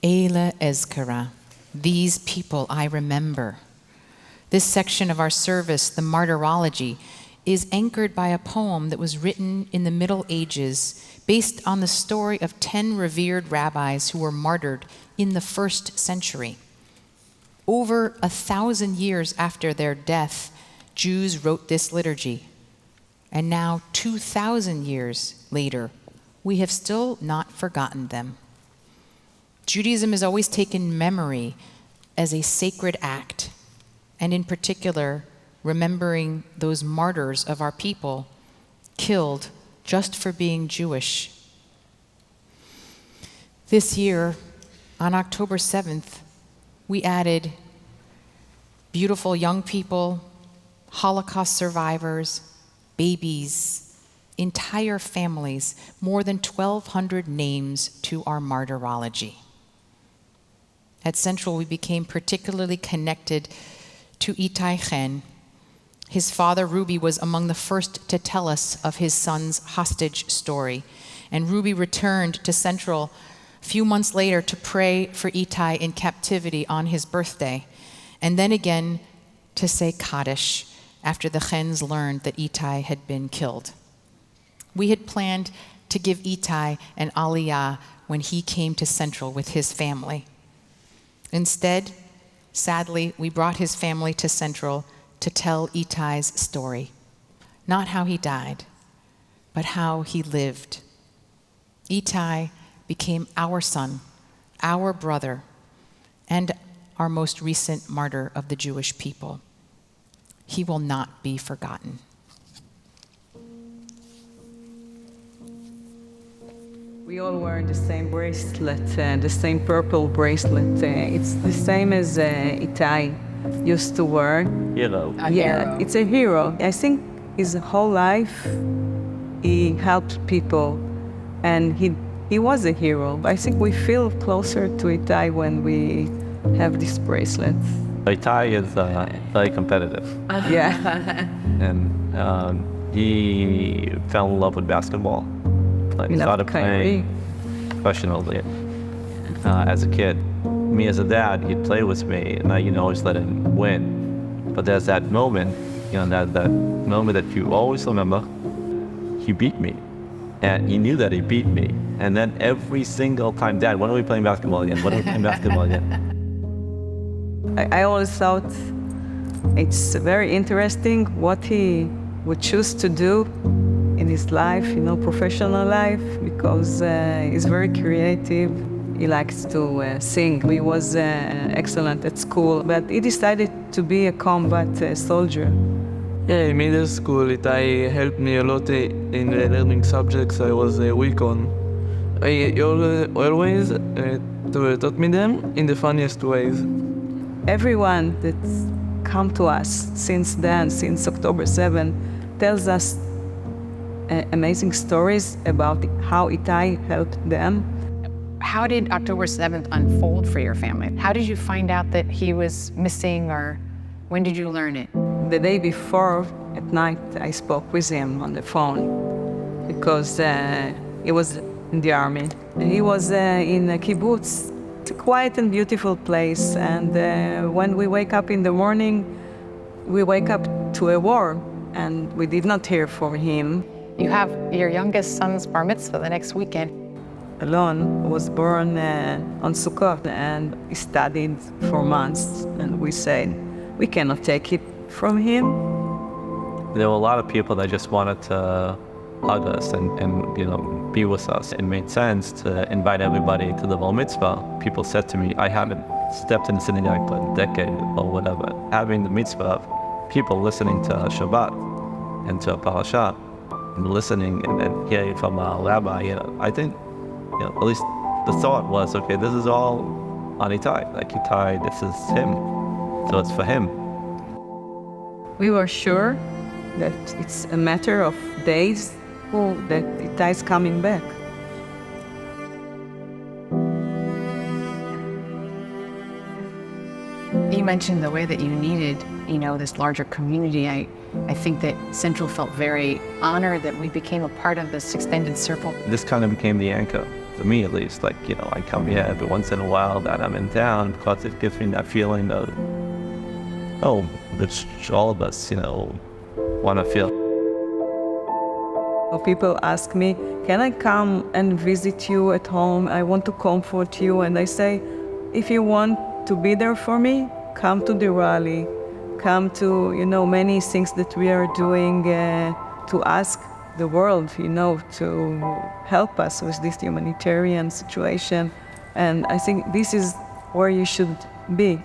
Eile ezkara, these people I remember. This section of our service, the Martyrology, is anchored by a poem that was written in the Middle Ages based on the story of 10 revered rabbis who were martyred in the 1st century. Over 1,000 years after their death, Jews wrote this liturgy. And now, 2,000 years later, we have still not forgotten them. Judaism has always taken memory as a sacred act, and in particular, remembering those martyrs of our people killed just for being Jewish. This year, on October 7th, we added beautiful young people, Holocaust survivors, babies, entire families, more than 1,200 names to our Martyrology. At Central, we became particularly connected to Itay Chen. His father, Ruby, was among the first to tell us of his son's hostage story. And Ruby returned to Central a few months later to pray for Itay in captivity on his birthday, and then again to say Kaddish after the Chens learned that Itay had been killed. We had planned to give Itay an aliyah when he came to Central with his family. Instead, sadly, we brought his family to Central to tell Itay's story. Not how he died, but how he lived. Itay became our son, our brother, and our most recent martyr of the Jewish people. He will not be forgotten. We all wear the same bracelet, the same purple bracelet. It's the same as Itay used to wear. Hero. Yeah, it's a hero. I think his whole life he helped people, and he was a hero. I think we feel closer to Itay when we have this bracelet. Itay is very competitive. Yeah. And he fell in love with basketball. He started playing professionally as a kid. Me as a dad, he'd play with me, and I always let him win. But there's that moment, that moment that you always remember. He beat me, and he knew that he beat me. And then every single time, Dad, when are we playing basketball again? When are we playing basketball again? I always thought it's very interesting what he would choose to do in his life, professional life, because he's very creative. He likes to sing. He was excellent at school, but he decided to be a combat soldier. Yeah, in middle school, Itay helped me a lot in learning subjects I was weak on. He always taught me them in the funniest ways. Everyone that's come to us since then, since October 7, tells us amazing stories about how Itay helped them. How did October 7th unfold for your family? How did you find out that he was missing, or when did you learn it? The day before, at night, I spoke with him on the phone because he was in the army. He was in a kibbutz. It's a quiet and beautiful place, and when we wake up in the morning, we wake up to a war, and we did not hear from him. You have your youngest son's bar mitzvah the next weekend. Alon was born on Sukkot, and he studied for months, and we said, we cannot take it from him. There were a lot of people that just wanted to hug us and be with us. It made sense to invite everybody to the bar mitzvah. People said to me, I haven't stepped in the synagogue for a decade or whatever. Having the mitzvah of people listening to Shabbat and to a parasha, and listening and hearing from a rabbi, I think, at least the thought was, okay, this is all on Itay. Like Itay, this is him, so it's for him. We were sure that it's a matter of days that Itay's coming back. You mentioned the way that you needed, this larger community. I think that Central felt very honored that we became a part of this extended circle. This kind of became the anchor. to me at least. Like, you know, I come here every once in a while that I'm in town because it gives me that feeling of, oh, which all of us, you know, want to feel. People ask me, can I come and visit you at home? I want to comfort you. And I say, if you want to be there for me, come to the rally. Come to, you know, many things that we are doing to ask the world, you know, to help us with this humanitarian situation. And I think this is where you should be.